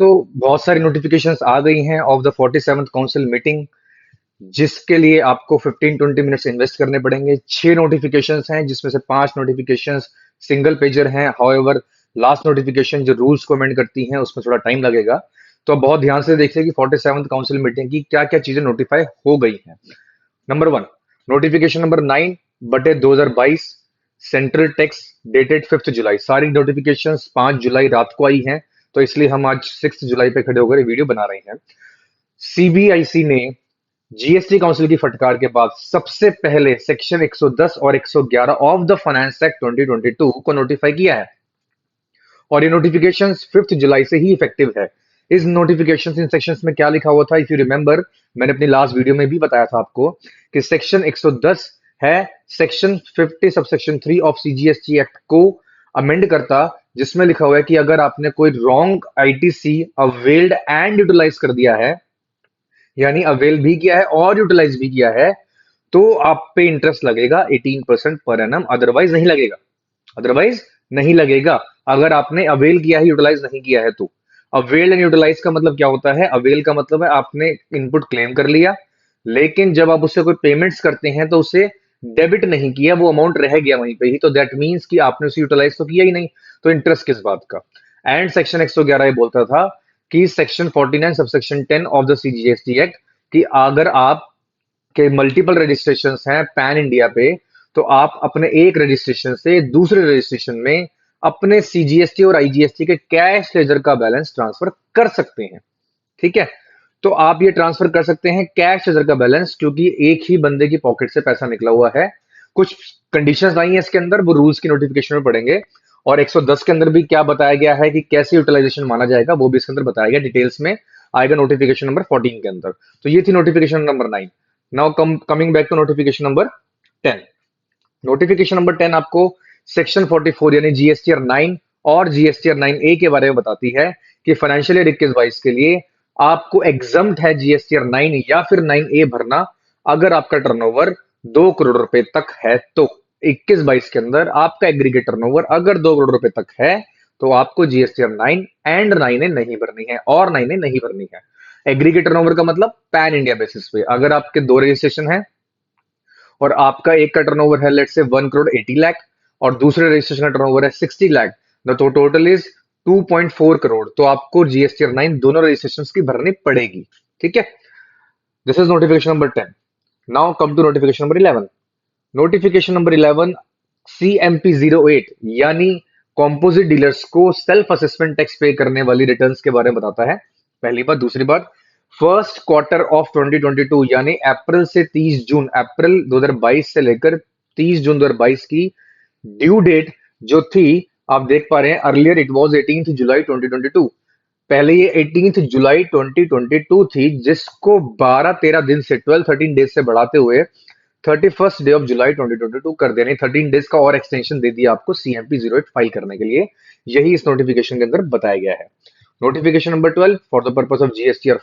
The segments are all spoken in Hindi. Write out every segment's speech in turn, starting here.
दोस्तों, बहुत सारी नोटिफिकेशंस आ गई हैं of the 47th council meeting, जिसके लिए आपको 15-20 मिनट्स इन्वेस्ट करने पड़ेंगे। 6 नोटिफिकेशंस हैं, जिसमें से 5 नोटिफिकेशंस सिंगल पेजर हैं। हाउएवर, लास्ट नोटिफिकेशन जो रूल्स को अमेंड करती हैं, उसमें थोड़ा टाइम लगेगा। तो अब बहुत ध्यान से देखिए कि 47th काउंसिल मीटिंग की क्या क्या चीजें नोटिफाई हो गई हैं। Number 1, notification number 9/2022, central tax, dated 5 जुलाई। सारी नोटिफिकेशंस 5 जुलाई रात को आई हैं, तो इसलिए हम आज 6 जुलाई पे खड़े होकर वीडियो बना रहे हैं। सीबीआईसी ने जीएसटी काउंसिल की फटकार के बाद सबसे पहले सेक्शन 110 और 111 ऑफ द फाइनेंस एक्ट 2022 को नोटिफाई किया है, और ये नोटिफिकेशन 5 जुलाई से ही इफेक्टिव है। इस नोटिफिकेशन इन सेक्शंस में क्या लिखा हुआ था, इफ यू रिमेंबर, मैंने अपनी लास्ट वीडियो में भी बताया था आपको कि सेक्शन 110 है section 50 subsection 3 of CGST act को अमेंड करता, जिसमें लिखा हुआ है कि अगर आपने कोई wrong ITC availed and utilise कर दिया है, यानी अवेल भी किया है और यूटिलाइज भी किया है, तो आप पे इंटरेस्ट लगेगा 18% पर एनम, अदरवाइज नहीं लगेगा। अदरवाइज नहीं लगेगा अगर आपने अवेल किया है, यूटिलाइज नहीं किया है तो। अवेल एंड यूटिलाइज का मतलब क्या होता है? अवेल का मतलब है आपने इनपुट क्लेम कर लिया, लेकिन जब आप उससे कोई पेमेंट्स करते हैं तो उसे डेबिट नहीं किया, वो अमाउंट रह गया वहीं पे ही, तो दैट मीन्स कि आपने उसे यूटिलाइज तो किया ही नहीं, तो इंटरेस्ट किस बात का। एंड सेक्शन 111 ये बोलता था कि section 49 subsection 10 of the CGST act, कि अगर आप के मल्टीपल रजिस्ट्रेशन हैं पैन इंडिया पे, तो आप अपने एक रजिस्ट्रेशन से दूसरे रजिस्ट्रेशन में अपने सीजीएसटी और आईजीएसटी के कैश लेजर का बैलेंस ट्रांसफर कर सकते हैं। ठीक है, तो आप ये ट्रांसफर कर सकते हैं कैश लेजर का बैलेंस, क्योंकि एक ही बंदे की पॉकेट से पैसा निकला हुआ है। कुछ कंडीशंस आई हैं इसके अंदर, वो रूल्स की नोटिफिकेशन में पढ़ेंगे। और 110 के अंदर भी क्या बताया गया है कि कैसे यूटिलाइजेशन माना जाएगा, वो भी इसके अंदर बताया गया, डिटेल्स में आएगा नोटिफिकेशन नंबर 14 के अंदर। तो ये थी notification number 9। Now coming back to notification number 10। Notification number 10 आपको सेक्शन 44 यानी जीएसटीआर 9 और जीएसटीआर 9A के बारे में बताती है कि फाइनेंशियल ईयर 21-22 के लिए आपको एग्जम्प्ट है जीएसटीआर 9 या फिर 9A भरना, अगर आपका टर्नओवर 2 करोड़ रुपए तक है तो। 21-22 के अंदर आपका एग्रीगेट टर्नओवर अगर 2 करोड़ रुपए तक है, तो आपको जीएसटीआर 9 एंड 9A नहीं भरनी है, और 9A नहीं भरनी है। एग्रीगेट टर्नओवर का मतलब पैन इंडिया बेसिस पे, अगर आपके 2 रजिस्ट्रेशन है और आपका एक का टर्नओवर है लेट्स से 1 करोड़ 80 लाख, और दूसरे रजिस्ट्रेशन का टर्नओवर है 60 lakh, the total is 2.4 crore, तो आपको जीएसटीआर 9 दोनों रजिस्ट्रेशन की भरनी पड़ेगी। ठीक है, this is notification number 10। Now come to notification number 11। Notification number 11 CMP 08 यानी कॉम्पोजिट डीलर्स को सेल्फ असेसमेंट टैक्स पे करने वाली रिटर्न्स के बारे में बताता है। पहली बात। दूसरी बात, फर्स्ट क्वार्टर ऑफ 2022 यानी अप्रैल से 30 जून, अप्रैल 2022 से लेकर 30 जून 2022 की ड्यू डेट जो थी, आप देख पा रहे हैं अर्लियर इट वाज 18 जुलाई 2022। पहले ये 18 जुलाई 2022 थी, जिसको 12-13 दिन से 12-13 डेज से बढ़ाते हुए 31st डे ऑफ जुलाई 2022 कर देने, 13 डेज का और एक्सटेंशन दे दिया आपको CMP 08 फाइल करने के लिए। यही इस नोटिफिकेशन के अंदर बताया गया है। Notification number 12 for the purpose of GSTR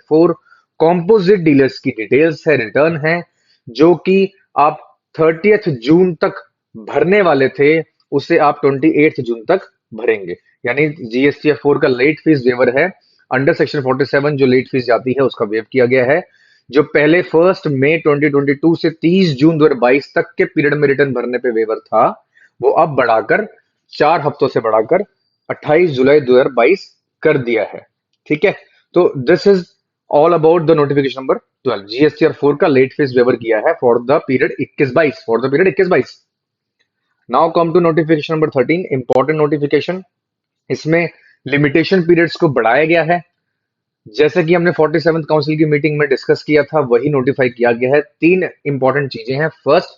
4 composite dealers की डिटेल्स है, रिटर्न है, जो कि आप 30th जून तक भरने वाले थे, उसे आप 28th जून तक भरेंगे। यानी जीएसटीआर 4 का लेट फीस वेवर है, अंडर सेक्शन 47 जो लेट फीस जाती है उसका वेव किया गया है। जो पहले 1 मई 2022 से 30 जून 2022 तक के पीरियड में रिटर्न भरने पे वेवर था, वो अब बढ़ाकर 4 हफ्तों से बढ़ाकर 28 जुलाई 2022 कर दिया है। ठीक है, तो this is all about the notification number 12। GSTR 4 का लेट फीस वेवर किया है for the period 21-22। Now come to notification number 13, important notification. इसमें लिमिटेशन पीरियड्स को बढ़ाया गया है, जैसे कि हमने 47th काउंसिल की मीटिंग में डिस्कस किया था, वही नोटिफाई किया गया है। 3 इंपॉर्टेंट चीजें हैं। फर्स्ट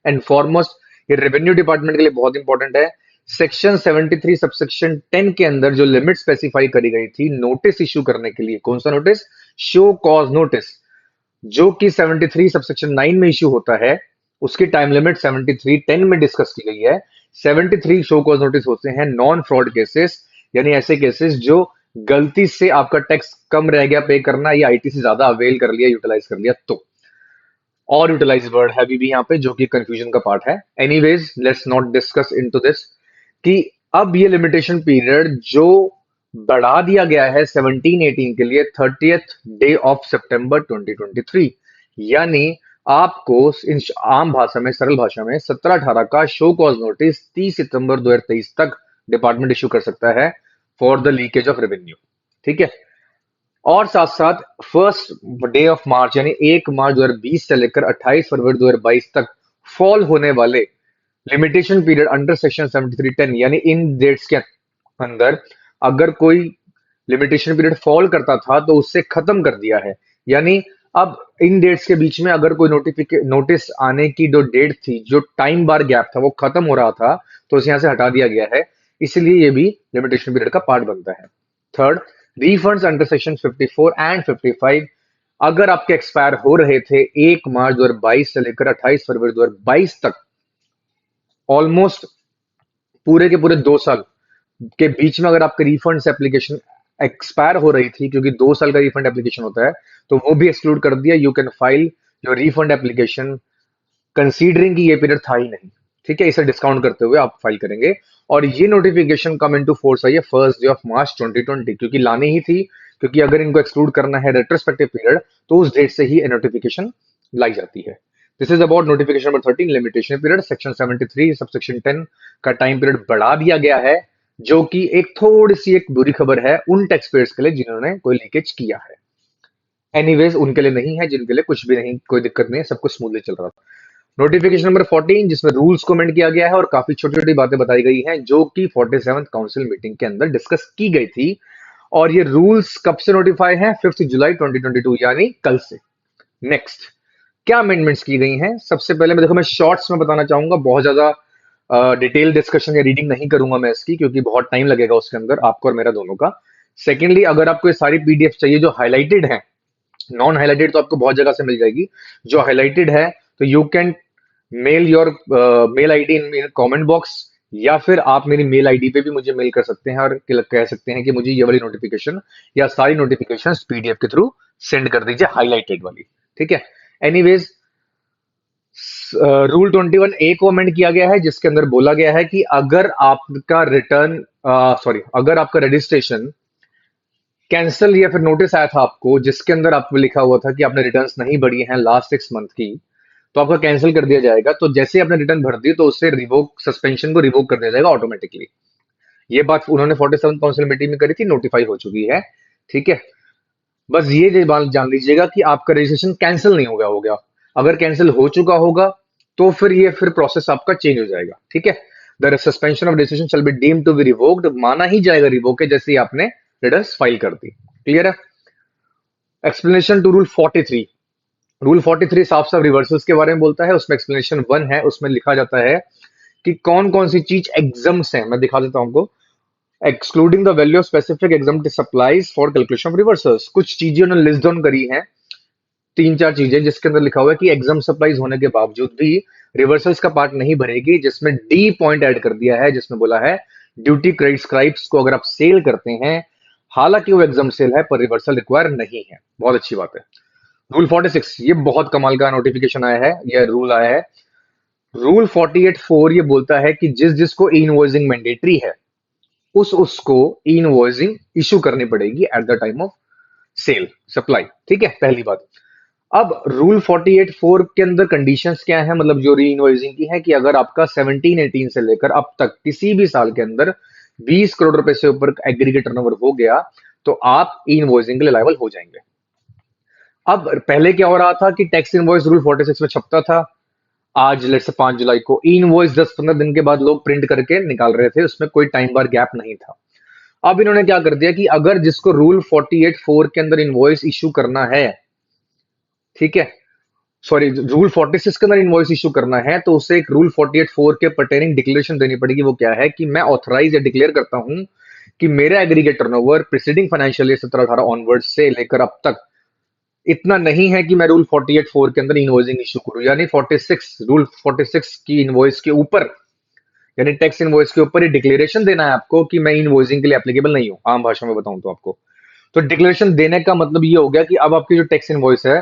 एंड फॉरमोस्ट, ये रेवेन्यू डिपार्टमेंट के लिए बहुत इंपॉर्टेंट है। सेक्शन 73 सबसेक्शन 10 के अंदर जो लिमिट स्पेसिफाई करी गई थी नोटिस इश्यू करने के लिए, कौन सा नोटिस? शो कॉज नोटिस, जो कि 73 सबसेक्शन 9 में इश्यू होता है, उसकी टाइम लिमिट 73-10 में डिस्कस की गई है। 73 शो कॉज नोटिस होते हैं नॉन फ्रॉड केसेस, यानी ऐसे केसेस जो गलती से आपका टैक्स कम रह गया पे करना, या आईटी से ज्यादा अवेल कर लिया, यूटिलाइज कर लिया तो। और यूटिलाइज वर्ड है भी यहाँ पे, जो कि कंफ्यूजन का पार्ट है। Anyways let's not discuss into this, कि अब ये लिमिटेशन पीरियड जो बढ़ा दिया गया है 17-18 के लिए 30th डे ऑफ सितंबर 2023। यानी आपको इन आम भाषा में, सरल भाषा में 17-18 का शो कॉज नोटिस 30 सितंबर 2023 तक डिपार्टमेंट इशू कर सकता है for the leakage of revenue. ठीक है। और साथ साथ फर्स्ट डे ऑफ मार्च यानी 1 मार्च 2020 से लेकर 28 फरवरी 2022 तक फॉल होने वाले लिमिटेशन पीरियड अंडर सेक्शन 7310 यानी इन डेट्स के अंदर अगर कोई लिमिटेशन पीरियड फॉल करता था तो उससे खत्म कर दिया है। यानी अब इन डेट्स के बीच में अगर कोई नोटिस आने की जो डेट थी, जो टाइम बार गैप था, वो खत्म हो रहा था, तो उसे यहां से हटा दिया गया है। इसलिए ये भी लिमिटेशन पीरियड का पार्ट बनता है। Third, refunds under section 54 and 55 अगर आपके एक्सपायर हो रहे थे 1 मार्च 2022 से लेकर 28 फरवरी 2022 तक, ऑलमोस्ट पूरे के पूरे 2 साल के बीच में अगर आपके रिफंड एप्लीकेशन एक्सपायर हो रही थी, क्योंकि 2 साल का रिफंड एप्लीकेशन होता है, तो वो भी एक्सक्लूड कर दिया। You can file your refund application considering कि ये पीरियड था ही नहीं। ठीक है, इसे डिस्काउंट करते हुए आप फाइल करेंगे। और ये नोटिफिकेशन कम इनटू फोर्स आई है फर्स्ट डे ऑफ मार्च 2020, क्योंकि लानी ही थी, क्योंकि अगर इनको एक्सक्लूड करना है रेट्रोस्पेक्टिव पीरियड तो उस डेट से ही नोटिफिकेशन लाई जाती है। This is about notification number 13 limitation period section 73 subsection 10 का टाइम पीरियड बढ़ा दिया गया है, जो कि एक थोड़ी सी एक बुरी खबर है उन टैक्स पेयर्स के लिए जिन्होंने कोई लीकेज किया है। एनीवेज उनके लिए नहीं है, जिनके लिए कुछ भी नहीं, कोई दिक्कत नहीं है, सब कुछ स्मूथली चल रहा था। नोटिफिकेशन नंबर 14 जिसमें रूल्स को अमेंड किया गया है और काफी छोटी छोटी बातें बताई गई हैं जो कि 47th काउंसिल मीटिंग के अंदर डिस्कस की गई थी। और ये रूल्स कब से नोटिफाई हैं? 5 जुलाई 2022 यानी कल से। नेक्स्ट, क्या अमेंडमेंट्स की गई हैं? सबसे पहले मैं देखो, मैं शॉर्ट्स में बताना चाहूंगा, बहुत ज्यादा डिटेल डिस्कशन या रीडिंग नहीं करूंगा मैं इसकी, क्योंकि बहुत टाइम लगेगा उसके अंदर आपको और मेरा दोनों का। सेकेंडली, अगर आपको ये सारी पीडीएफ चाहिए जो हाईलाइटेड है, नॉन हाईलाइटेड तो आपको बहुत जगह से मिल जाएगी, जो हाईलाइटेड है तो you can mail your mail ID in comment box, या फिर आप मेरी मेल आईडी पे भी मुझे मेल कर सकते हैं और कह सकते हैं कि मुझे ये वाली नोटिफिकेशन या सारी नोटिफिकेशंस पीडीएफ के थ्रू सेंड कर दीजिए, हाईलाइटेड वाली। ठीक है। एनीवेज, रूल 21A को अमेंड किया गया है, जिसके अंदर बोला गया है कि अगर आपका रिटर्न अगर आपका रजिस्ट्रेशन कैंसिल या फिर नोटिस आया था आपको जिसके अंदर आपको लिखा हुआ था कि आपने रिटर्न्स नहीं भरी हैं लास्ट 6 मंथ की, तो आपका कैंसिल कर दिया जाएगा। तो जैसे आपने रिटर्न भर दी तो उससे रिवोक सस्पेंशन को रिवोक कर दिया जाएगा ऑटोमेटिकली। ये बात उन्होंने 47 काउंसिल मीटिंग में करी थी, नोटिफाई हो चुकी है। ठीक है। बस ये बात जान लीजिएगा कि आपका रजिस्ट्रेशन कैंसिल नहीं हो गया। अगर कैंसिल हो चुका होगा तो फिर प्रोसेस आपका चेंज हो जाएगा। ठीक है। The suspension of registration shall be deemed to be revoked, माना ही जाएगा रिवोक है जैसे ही आपने रिटर्न फाइल कर दी। क्लियर है। Explanation to rule 43। रूल 43 साफ साफ रिवर्सल्स के बारे में बोलता है। उसमें एक्सप्लेनेशन 1 है, उसमें लिखा जाता है कि कौन कौन सी चीज एग्जम्स है। मैं दिखा देता हूं आपको। Excluding the value of specific exempt supplies for calculation of reversals. कुछ चीजें उन्होंने लिस्ट डाउन करी हैं, 3-4 चीजें, जिसके अंदर लिखा हुआ है कि एग्जाम सप्लाईज होने के बावजूद भी रिवर्सल्स का पार्ट नहीं भरेगी, जिसमें डी पॉइंट ऐड कर दिया है, जिसमें बोला है ड्यूटी क्रेडिट स्क्राइब्स को अगर आप सेल करते हैं, हालांकि वो एग्जाम सेल है पर रिवर्सल रिक्वायर नहीं है। बहुत अच्छी बात है। रूल 46, ये बहुत कमाल का नोटिफिकेशन आया है, ये रूल आया है। रूल 48(4) ये बोलता है कि जिसको इनवॉइसिंग मैंडेटरी है उसको इनवॉइसिंग इशू करनी पड़ेगी at the time of sale supply. ठीक है, पहली बात। अब रूल 48(4) के अंदर कंडीशंस क्या है, मतलब जो री इनवॉइसिंग की है, कि अगर आपका 17-18 से लेकर अब तक किसी भी साल के अंदर 20 करोड़ रुपए से ऊपर एग्रीगेट टर्नओवर हो गया तो आप इनवॉइसिंग के लिए लायबल हो जाएंगे। अब पहले क्या हो रहा था कि टैक्स इनवॉइस रूल 46 में छपता था, आज लेट से 5 जुलाई को इनवॉइस 10-15 दिन के बाद लोग प्रिंट करके निकाल रहे थे, उसमें कोई टाइम बार गैप नहीं था। अब इन्होंने क्या कर दिया कि अगर जिसको रूल 48(4) के अंदर इनवॉइस इशू करना है, ठीक है, सॉरी रूल 46 के अंदर इनवॉइस इशू करना है, तो उसे एक रूल 48(4) के पर्टेनिंग डिक्लेरेशन देनी पड़ेगी। वो क्या है कि मैं ऑथराइज या डिक्लेयर करता हूं कि मेरा aggregate turnover preceding financial year 17-18 onward से लेकर अब तक इतना नहीं है कि मैं रूल 48(4) के अंदर इनवॉइसिंग इशू करूं, यानी 46 रूल 46 की इनवॉइस के ऊपर, यानी टैक्स इनवॉइस के ऊपर ये डिक्लेरेशन देना है आपको कि मैं इनवॉइसिंग के लिए एप्लीकेबल नहीं हूं। आम भाषा में बताऊं तो आपको, तो डिक्लेरेशन देने का मतलब ये हो गया कि अब आपकी जो टैक्स इनवॉइस है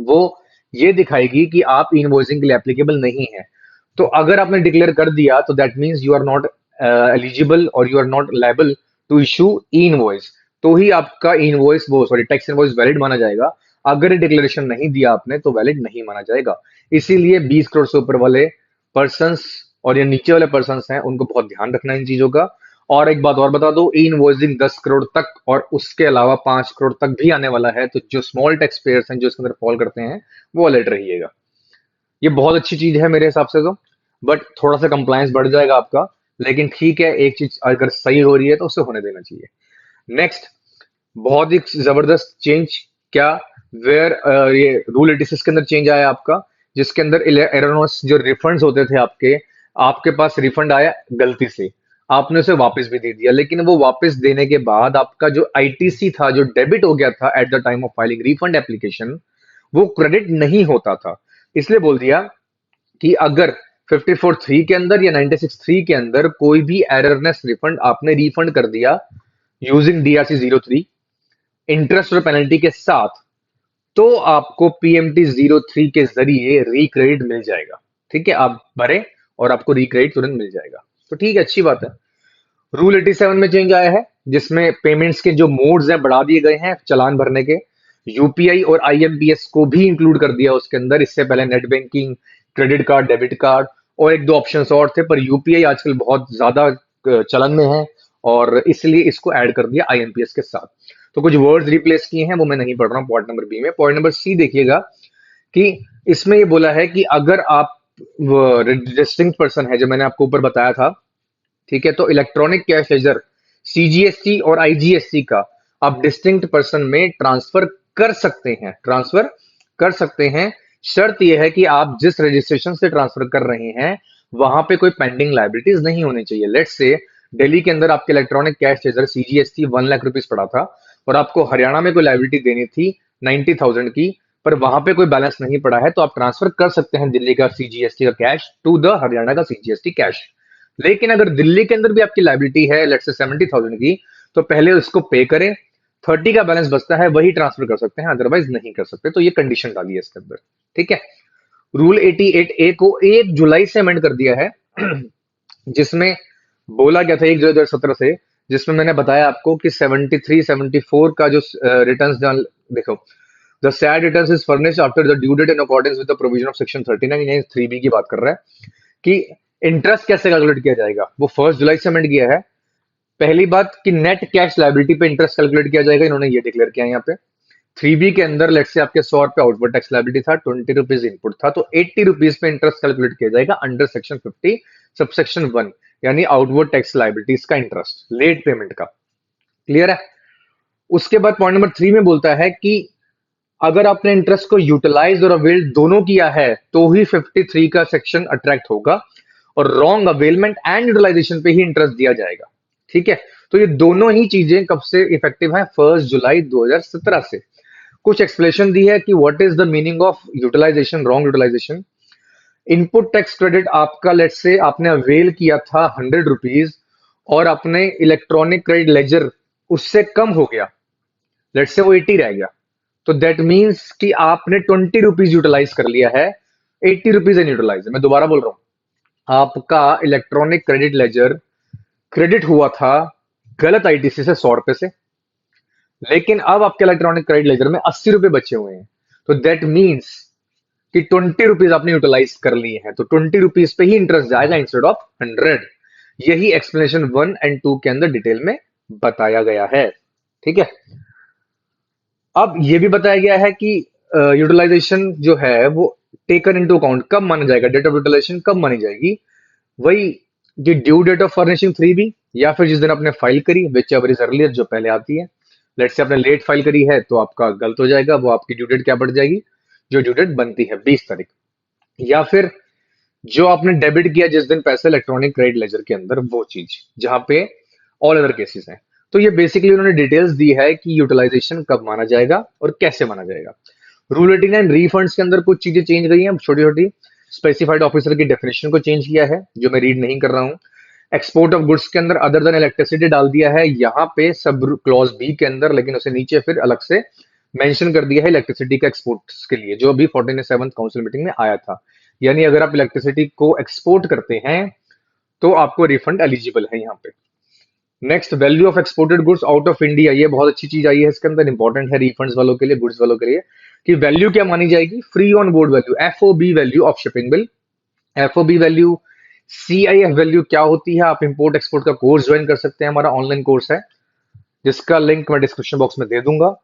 वो ये दिखाएगी कि आप इनवॉइसिंग के लिए एप्लीकेबल नहीं है। तो अगर आपने डिक्लेयर कर दिया तो that means you are not eligible और you are not liable to issue E invoice, तो ही आपका इनवॉइस वो सॉरी टैक्स इनवॉइस वैलिड माना जाएगा। अगर डिक्लेरेशन नहीं दिया आपने तो वैलिड नहीं माना जाएगा। इसीलिए 20 करोड़ से ऊपर वाले पर्सन्स और ये नीचे वाले पर्सन्स हैं उनको बहुत ध्यान रखना है इन चीजों का। और एक बात और बता दो, ई इनवॉइसिंग 10 करोड़ तक और उसके अलावा 5 करोड़ तक भी आने वाला है, तो जो स्मॉल टैक्स पेयर्स हैं जो इसके अंदर फॉल करते हैं वो अलर्ट रहिएगा। ये बहुत अच्छी चीज है मेरे हिसाब से तो, बट थोड़ा सा कंप्लायंस बढ़ जाएगा आपका, लेकिन ठीक है, एक चीज अगर सही हो रही है तो उसे होने देना चाहिए। नेक्स्ट, बहुत ही जबरदस्त चेंज, क्या, वेयर ये रूल 86 के अंदर चेंज आया आपका, जिसके अंदर एरोनॉस जो रिफंड्स होते थे आपके आपके पास रिफंड आया गलती से, आपने उसे वापस भी दे दिया, लेकिन वो वापस देने के बाद आपका जो आईटीसी था जो डेबिट हो गया था eight the time of filing refund application, वो क्रेडिट नहीं होता था। इसलिए बोल दिया कि अगर 54(3) के अंदर या 96(3) के अंदर कोई भी एररनेस रिफंड आपने रिफंड कर दिया यूजिंग DRC 03 इंटरेस्ट और पेनल्टी के साथ, तो आपको PMT 03 के जरिए रिक्रेडिट मिल जाएगा। ठीक है, आप भरे और आपको रिक्रेडिट तुरंत मिल जाएगा। तो ठीक है, अच्छी बात है। रूल 87 में चेंज आया है, जिसमें पेमेंट्स के जो मोड्स हैं बढ़ा दिए गए हैं चालान भरने के। यूपीआई और IMPS को भी इंक्लूड कर दिया उसके अंदर। इससे पहले net banking, credit card, debit card और एक दो ऑप्शंस और थे, पर यूपीआई आजकल बहुत ज्यादा चलन में है और इसलिए इसको ऐड कर दिया IMPS के साथ। तो कुछ वर्ड्स रिप्लेस किए हैं, वो मैं नहीं पढ़ रहा हूँ पॉइंट नंबर बी में। पॉइंट नंबर सी देखिएगा कि इसमें ये बोला है कि अगर आप डिस्टिंक्ट पर्सन है, जो मैंने आपको ऊपर बताया था, ठीक है, तो इलेक्ट्रॉनिक कैश लेजर CGST और IGST का आप डिस्टिंक्ट पर्सन में ट्रांसफर कर सकते हैं, ट्रांसफर कर सकते हैं। शर्त यह है कि आप जिस रजिस्ट्रेशन से ट्रांसफर कर रहे हैं वहां पे कोई पेंडिंग लाइबिलिटीज नहीं होनी चाहिए। लेट्स से दिल्ली के अंदर आपके electronic cash ledger CGST 1 lakh rupees पड़ा था और आपको हरियाणा में कोई लाइबिलिटी देनी थी 90,000 की, पर वहां पे कोई बैलेंस नहीं पड़ा है, तो आप ट्रांसफर कर सकते हैं दिल्ली का CGST का कैश टू द हरियाणा का CGST कैश। लेकिन अगर दिल्ली के अंदर भी आपकी लाइबिलिटी है लेट्स से 70,000 की, तो पहले उसको पे करें, 30 का बैलेंस बचता है वही ट्रांसफर कर सकते हैं, अदरवाइज नहीं कर सकते। तो ये कंडीशन डाली है इसके अंदर। ठीक है, रूल 88A को 1 जुलाई से अमेंड कर दिया है जिसमें बोला गया था 1 जुलाई 2017 से, जिसमें मैंने बताया आपको कि 73 74 का जो रिटर्न देखो, the said return is furnished after the due date in accordance with the provision of section 39, यानी 3B की बात कर रहा है कि इंटरेस्ट कैसे कैलकुलेट किया जाएगा। वो 1 जुलाई से अमेंड किया है। पहली बात कि नेट कैश लाइबिलिटी पे इंटरेस्ट कैलकुलेट किया जाएगा, इन्होंने ये डिक्लेयर किया है यहाँ पे। 3B के अंदर लेट से आपके 100 रुपए आउटवर्ड टैक्स लाइबिलिटी था, 20 रुपीज इनपुट था, तो 80 रुपीज पे इंटरेस्ट कैलकुलेट किया जाएगा अंडर सेक्शन 50 सबसेक्शन 1, यानी आउटवर्ड टैक्स लाइबिलिटीज का इंटरेस्ट लेट पेमेंट का। क्लियर है। उसके बाद पॉइंट नंबर 3 में बोलता है कि अगर आपने इंटरेस्ट को यूटिलाइज और अवेल दोनों किया है तो ही 53 का सेक्शन अट्रैक्ट होगा, और रॉन्ग अवेलमेंट एंड यूटिलाइजेशन पे ही इंटरेस्ट दिया जाएगा। ठीक है, तो ये दोनों ही चीजें कब से इफेक्टिव है? 1 जुलाई 2017 से। कुछ एक्सप्लेनेशन दी है कि what is the meaning of utilisation, wrong utilisation. Input tax credit आपका लेट से आपने अवेल किया था 100 रुपीज और अपने इलेक्ट्रॉनिक क्रेडिट लेजर उससे कम हो गया, लेट से वो 80 रह गया, तो दैट मीन्स कि आपने 20 रुपीज यूटिलाइज कर लिया है, 80 रुपीज यूटिलाइज है। मैं दोबारा बोल रहा हूं, आपका इलेक्ट्रॉनिक क्रेडिट लेजर क्रेडिट हुआ था गलत आईटीसी से 100 रुपए से, लेकिन अब आपके इलेक्ट्रॉनिक क्रेडिट लेजर में 80 रुपए बचे हुए हैं, तो दैट मीन्स कि 20 रुपीज आपने यूटिलाइज कर लिए हैं, तो 20 रुपीज पे ही इंटरेस्ट जाएगा इंस्टेड ऑफ 100। यही एक्सप्लेनेशन 1 और 2 के अंदर डिटेल में बताया गया है। ठीक है, अब ये भी बताया गया है कि यूटिलाइजेशन जो है वो टेकन इनटू अकाउंट कब माना जाएगा, डेट ऑफ यूटिलाइजेशन कब मानी जाएगी, वही जो due date of furnishing 3B या फिर जिस दिन आपने फाइल करी, विच एवर इज अर्लियर, जो पहले आती है। लेट से आपने लेट फाइल करी है तो आपका गलत हो जाएगा, वो आपकी ड्यू डेट क्या बढ़ जाएगी, जो ड्यू डेट बनती है 20 तारीख, या फिर जो आपने डेबिट किया जिस दिन पैसे इलेक्ट्रॉनिक क्रेडिट लेजर के अंदर, वो चीज जहां पे ऑल अदर केसेस हैं। तो ये बेसिकली उन्होंने डिटेल्स दी है कि यूटिलाइजेशन कब माना जाएगा और कैसे माना जाएगा। रूल 89 रिफंड्स के अंदर कुछ चीजें चेंज गई हैं छोटी छोटी। स्पेसिफाइड ऑफिसर की डेफिनेशन को चेंज किया है, जो मैं रीड नहीं कर रहा हूं। एक्सपोर्ट ऑफ गुड्स के अंदर अदर देन इलेक्ट्रिसिटी डाल दिया है यहाँ पे सब क्लॉज बी के अंदर, लेकिन उसे नीचे फिर अलग से मेंशन कर दिया है इलेक्ट्रिसिटी का एक्सपोर्ट के लिए, जो अभी 47th काउंसिल मीटिंग में आया था। यानी अगर आप इलेक्ट्रिसिटी को एक्सपोर्ट करते हैं तो आपको रिफंड एलिजिबल है यहाँ पे। Next, value of exported goods out of India, ये बहुत अच्छी चीज आई है इसके अंदर, इंपॉर्टेंट है रिफंड्स वालों के लिए, गुड्स वालों के लिए, कि वैल्यू क्या मानी जाएगी, free on board value, FOB value of shipping bill. FOB value, CIF value क्या होती है, आप इंपोर्ट एक्सपोर्ट का कोर्स ज्वाइन कर सकते हैं, हमारा ऑनलाइन कोर्स है जिसका लिंक मैं डिस्क्रिप्शन बॉक्स में दे दूंगा।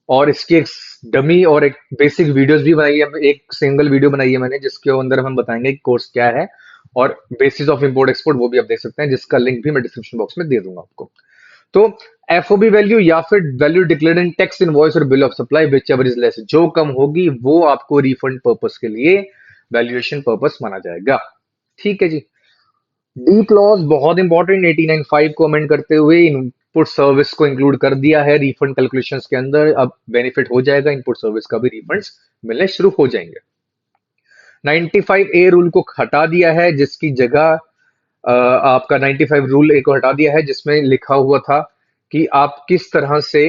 और इसकी एक डमी और एक बेसिक वीडियोस भी बनाई है, एक सिंगल वीडियो बनाई है मैंने जिसके अंदर हम बताएंगे कि कोर्स क्या है, और बेसिस ऑफ इंपोर्ट एक्सपोर्ट वो भी आप देख सकते हैं, जिसका लिंक भी मैं डिस्क्रिप्शन बॉक्स में दे दूंगा आपको। तो एफओबी वैल्यू या फिर value declared in tax invoice और bill of supply whichever is less, जो कम होगी वो आपको रिफंड पर्पस के लिए वैल्यूएशन पर्पस माना जाएगा। ठीक है जी। डी क्लॉज बहुत इंपॉर्टेंट, 89(5) को अमेंड करते हुए इनपुट सर्विस को इंक्लूड कर दिया है रिफंड कैलकुलेशंस के अंदर। अब बेनिफिट हो जाएगा, इनपुट सर्विस का भी रिफंड्स मिलने शुरू हो जाएंगे। 95A रूल को हटा दिया है, जिसकी जगह आपका 95 रूल ए को हटा दिया है, जिसमें लिखा हुआ था कि आप किस तरह से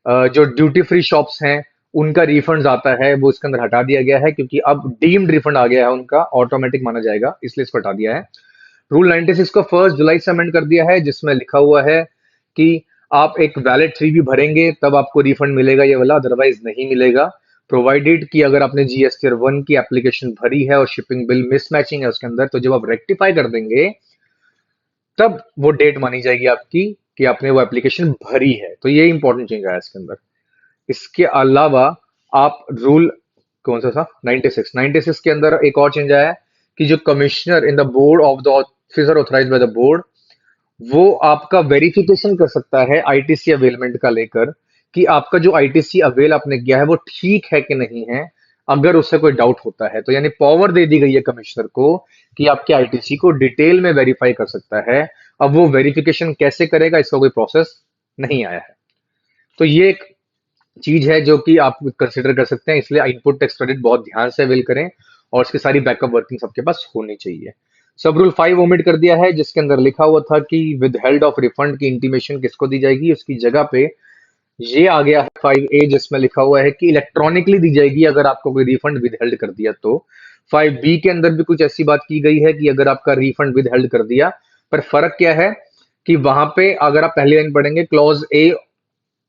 जो ड्यूटी फ्री शॉप्स हैं उनका रिफंड आता है, वो इसके अंदर हटा दिया गया है, क्योंकि अब डीम्ड रिफंड आ गया है उनका, ऑटोमेटिक माना जाएगा, इसलिए इसको हटा दिया है। रूल 96 को 1 जुलाई से अमेंड कर दिया है, जिसमें लिखा हुआ है कि आप एक वैलिड 3B भरेंगे तब आपको रिफंड मिलेगा ये वाला, अदरवाइज नहीं मिलेगा, प्रोवाइडेड कि अगर आपने जीएसटी 1 की एप्लीकेशन भरी है और शिपिंग बिल मिसमैचिंग है उसके अंदर, तो जब आप रेक्टिफाई कर देंगे तब वो डेट मानी जाएगी आपकी कि आपने वो एप्लीकेशन भरी है। तो ये इंपॉर्टेंट चेंज आया इसके अंदर। इसके अलावा आप रूल कौन सा था, 96, 96 के अंदर एक और चेंज आया है कि जो commissioner in the board of the officer authorised by the board, वो आपका वेरिफिकेशन कर सकता है आईटीसी अवेलमेंट का लेकर, कि आपका जो आईटीसी अवेल आपने किया है वो ठीक है कि नहीं है, अगर उससे कोई डाउट होता है तो। यानी पावर दे दी गई है कमिश्नर को कि आपके आईटीसी को डिटेल में वेरीफाई कर सकता है। अब वो वेरिफिकेशन कैसे करेगा, इसका कोई प्रोसेस नहीं आया है। तो ये एक चीज है जो कि आप कंसिडर कर सकते हैं, इसलिए इनपुट टैक्स क्रेडिट बहुत ध्यान से अवेल करें, और इसकी सारी बैकअप वर्किंग सबके पास होनी चाहिए। सब रूल 5 ओमिट कर दिया है, जिसके अंदर लिखा हुआ था कि विद हेल्ड ऑफ रिफंड की इंटीमेशन किसको दी जाएगी, उसकी जगह पे ये आ गया है 5A, जिसमें लिखा हुआ है कि इलेक्ट्रॉनिकली दी जाएगी अगर आपको कोई रिफंड विद हेल्ड कर दिया तो। 5B के अंदर भी कुछ ऐसी बात की गई है कि अगर आपका रिफंड विद हेल्ड कर दिया, पर फर्क क्या है कि वहां पे अगर आप पहली लाइन पढ़ेंगे, क्लॉज ए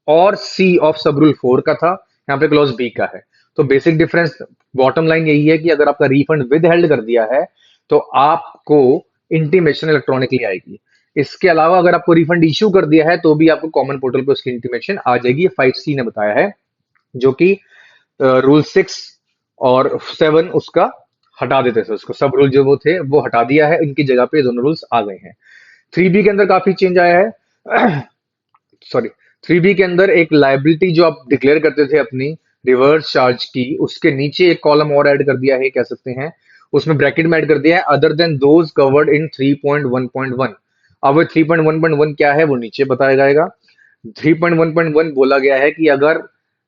और सी ऑफ सब रूल 4 का था, यहाँ पे क्लॉज बी का है। तो बेसिक डिफरेंस, बॉटम लाइन यही है कि अगर आपका रिफंड विद हेल्ड कर दिया है तो आपको इंटीमेशन इलेक्ट्रॉनिकली आएगी। इसके अलावा अगर आपको रिफंड इश्यू कर दिया है तो भी आपको कॉमन पोर्टल पे उसकी इंटीमेशन आ जाएगी। 5C ने बताया है, जो कि रूल 6 और 7 उसका हटा देते थे, उसको सब रूल जो वो थे वो हटा दिया है, इनकी जगह पे दोनों रूल्स आ गए हैं। 3B के अंदर काफी चेंज आया है। सॉरी, 3B के अंदर एक लाइबिलिटी जो आप डिक्लेयर करते थे अपनी रिवर्स चार्ज की, उसके नीचे एक कॉलम और ऐड कर दिया है, कह सकते हैं उसमें ब्रैकेट में ऐड कर दिया है, other than those covered in 3.1.1। अब वो 3.1.1 क्या है वो नीचे बताया जाएगा। 3.1.1 बोला गया है कि अगर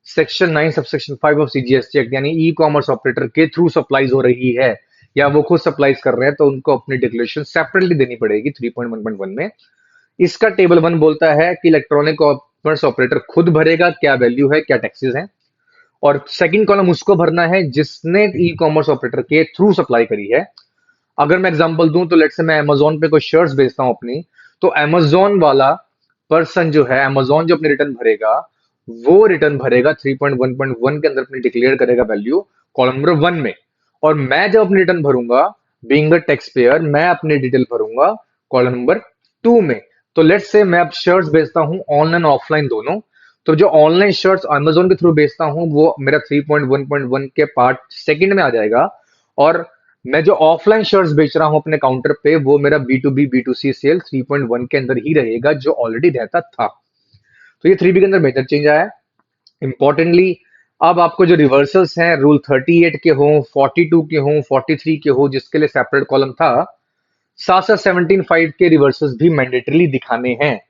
section 9 subsection 5 of CGST act, यानी ई कॉमर्स ऑपरेटर के थ्रू सप्लाईज हो रही है या वो खुद सप्लाईज कर रहे हैं, तो उनको अपनी डिक्लेरेशन सेपरेटली देनी पड़ेगी 3.1.1 में। इसका टेबल 1 बोलता है कि इलेक्ट्रॉनिक कॉमर्स ऑपरेटर खुद भरेगा क्या वैल्यू है, क्या टैक्सेस हैं, और सेकंड कॉलम उसको भरना है जिसने ई कॉमर्स ऑपरेटर के थ्रू सप्लाई करी है। अगर मैं एग्जांपल दूं तो लेट्स से मैं अमेजोन पे कोई शर्ट्स बेचता हूं अपनी, तो अमेजोन वाला पर्सन जो है, अमेजोन जो अपनी रिटर्न भरेगा, वो रिटर्न भरेगा 3.1.1 के अंदर अपनी डिक्लेयर करेगा वैल्यू कॉलम नंबर 1 में, और मैं जब अपनी रिटर्न भरूंगा बीइंग अ टैक्स पेयर, मैं अपनी डिटेल भरूंगा कॉलम नंबर 2 में। तो लेट्स से मैं अब शर्ट्स बेचता हूं ऑनलाइन ऑफलाइन दोनों, तो जो ऑनलाइन शर्ट्स अमेजोन के थ्रू बेचता हूं वो मेरा 3.1.1 के पार्ट सेकंड में आ जाएगा, और मैं जो ऑफलाइन शर्ट्स बेच रहा हूं अपने काउंटर पे वो मेरा B2B B2C सेल 3.1 के अंदर ही रहेगा, जो ऑलरेडी रहता था। तो ये 3B के अंदर मेजर चेंज आया है। इंपॉर्टेंटली, अब आपको जो रिवर्सल्स हैं रूल 38 के हों, 42 के हों, 43 के हो, जिसके लिए सेपरेट कॉलम था, साथ साथ 17.5 के रिवर्सल्स भी मैंडेटरीली दिखाने हैं।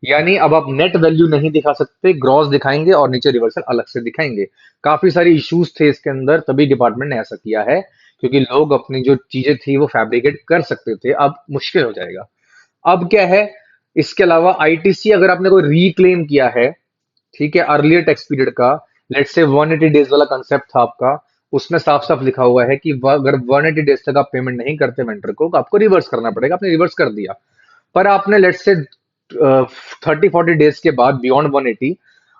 यानी अब आप नेट वैल्यू नहीं दिखा सकते, ग्रॉस दिखाएंगे और नीचे रिवर्सल अलग से दिखाएंगे। काफी सारी इश्यूज थे इसके अंदर, तभी डिपार्टमेंट ने ऐसा किया है, क्योंकि लोग अपनी जो चीजें थी वो फैब्रिकेट कर सकते थे, अब मुश्किल हो जाएगा। अब क्या है, इसके अलावा आईटीसी अगर आपने कोई रिक्लेम किया है, ठीक है, अर्लियर टैक्स पीरियड का, लेट्स से 180 डेज वाला कंसेप्ट था आपका, उसमें साफ साफ लिखा हुआ है कि अगर 180 डेज तक आप पेमेंट नहीं करते वेंडर को, तो आपको रिवर्स करना पड़ेगा। आपने रिवर्स कर दिया, पर आपने लेट्स से 30-40 डेज के बाद बियॉन्ड 180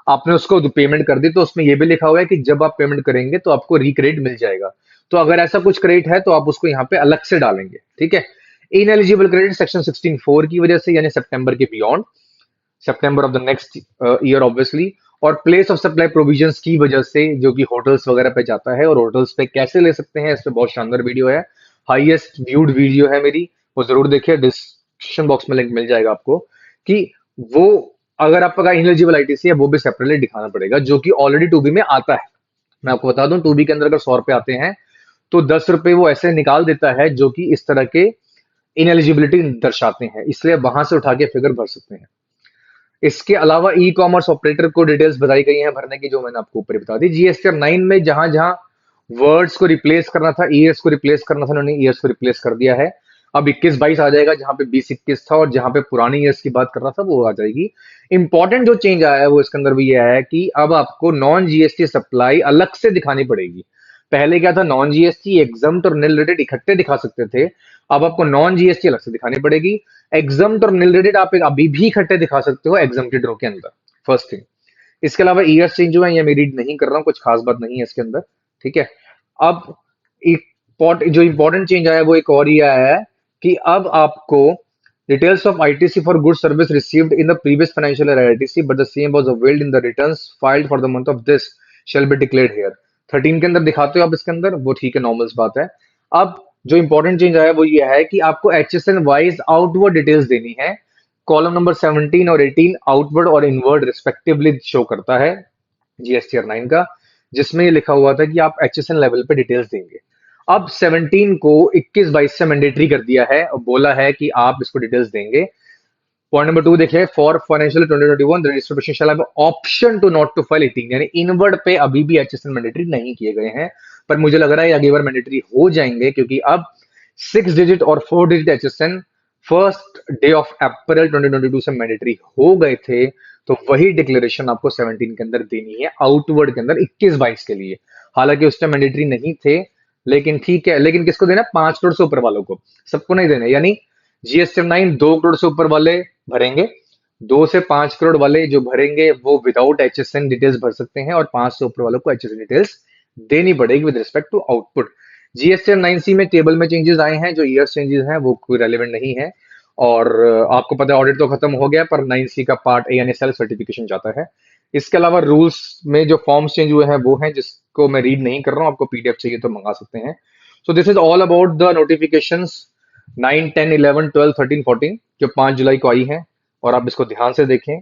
आपने उसको पेमेंट कर दी, तो उसमें ये भी लिखा हुआ है कि जब आप पेमेंट करेंगे तो आपको रिक्रेडिट मिल जाएगा। तो अगर ऐसा कुछ क्रेडिट है तो आप उसको यहाँ पे अलग से डालेंगे, ठीक है। इन एलिजिबल क्रेडिट सेक्शन 16(4) की वजह से, यानी सितंबर के beyond, September of the next year obviously, और प्लेस ऑफ सप्लाई प्रोविजंस की वजह से, जो कि होटल्स वगैरह पे जाता है। और होटल्स पे कैसे ले सकते हैं, इस पे बहुत शानदार वीडियो है, हाईएस्ट व्यूड वीडियो है मेरी, वो जरूर देखिए, डिस्क्रिप्शन बॉक्स में लिंक मिल जाएगा आपको। कि वो अगर आपका इनएलिजिबल आईटीसी है वो भी सेपरेटली दिखाना पड़ेगा, जो कि ऑलरेडी टूबी में आता है। मैं आपको बता दूं, टूबी के अंदर अगर 100 रुपए आते हैं तो 10 रुपए वो ऐसे निकाल देता है जो कि इस तरह के इनएलिजिबिलिटी दर्शाते हैं, इसलिए वहां से उठा के फिगर भर सकते हैं। इसके अलावा ई कॉमर्स ऑपरेटर को डिटेल्स बताई गई हैं भरने की, जो मैंने आपको ऊपर ही बता दी। जीएसटीआर 9 में जहां जहां वर्ड्स को रिप्लेस करना था, ईयर्स को रिप्लेस करना था, उन्होंने ईयर्स को रिप्लेस कर दिया है। अब 21-22 आ जाएगा, जहां पे 20-21 था, और जहां पे पुरानी ईयर्स की बात कर रहा था वो आ जाएगी। इंपॉर्टेंट जो चेंज आया है वो इसके अंदर भी ये आया है कि अब आपको नॉन जीएसटी सप्लाई अलग से दिखानी पड़ेगी। पहले क्या था, नॉन जीएसटी एग्जम्प्ट और निल रेटेड इकट्ठे दिखा सकते थे, अब आपको नॉन जीएसटी अलग से दिखानी पड़ेगी। एग्जम्प्ट और निल रेटेड आप अभी भी इकट्ठे दिखा सकते हो एग्जम्प्टेड रो के अंदर, फर्स्ट थिंग। इसके अलावा ईयर्स चेंज हुआ है, ये मैं रीड नहीं कर रहा हूँ, कुछ खास बात नहीं है इसके अंदर, ठीक है। अब जो इंपॉर्टेंट चेंज आया है वो एक और ही आया है कि अब आपको details of ITC for good service received in the previous financial year ITC but the same was availed in the returns filed for the month of this shall be declared here. 13 के अंदर दिखाते हो आप इसके अंदर, वो ठीक है, नॉर्मल बात है। अब जो इंपॉर्टेंट चेंज आया है वो ये है कि आपको एचएसएन वाइज आउटवर्ड डिटेल्स देनी है। कॉलम नंबर 17 और 18 आउटवर्ड और इनवर्ड रिस्पेक्टिवली शो करता है जीएसटीआर 9 का, जिसमें ये लिखा हुआ था कि आप एचएसएन लेवल पे डिटेल्स देंगे। अब 17 को 21-22 से मैंडेटरी कर दिया है और बोला है कि आप इसको डिटेल्स देंगे। पॉइंट नंबर 2 देखिए, for financial 2021 the distribution shall have option to not to file 18, यानी इनवर्ड पे अभी भी एचएसएन मैंडेटरी नहीं किए गए हैं, पर मुझे लग रहा है अगली बार मैंडेटरी हो जाएंगे, क्योंकि अब 6 डिजिट और 4 digit HSN first day of April 2022 से मैंडेटरी हो गए थे। तो वही डिक्लेरेशन आपको 17 के अंदर देनी है आउटवर्ड के अंदर 21-22 के लिए। हालांकि उस टाइम मैंडेटरी नहीं थे, लेकिन ठीक है। लेकिन किसको देना, 5 करोड़ से ऊपर वालों को, सबको नहीं देना। यानी जीएसटी 9 2 करोड़ से ऊपर वाले भरेंगे, 2 से 5 करोड़ वाले जो भरेंगे वो विदाउट एचएसएन डिटेल्स भर सकते हैं, और 5 से ऊपर वालों को एचएसएन डिटेल्स देनी पड़ेगी with respect to output. GST 9C में टेबल में चेंजेस आए हैं, जो ईयर चेंजेस हैं वो कोई रेलिवेंट नहीं है। और आपको पता है ऑडिट तो खत्म हो गया, पर 9C का पार्ट ए यानी सेल्फ सर्टिफिकेशन जाता है। इसके अलावा रूल्स में जो फॉर्म्स चेंज हुए हैं वो हैं, जिसको मैं रीड नहीं कर रहा हूँ, आपको पीडीएफ चाहिए तो मंगा सकते हैं। So this is all about the notifications 9, 10, 11, 12, 13, 14 जो 5 जुलाई को आई हैं, और आप इसको ध्यान से देखें।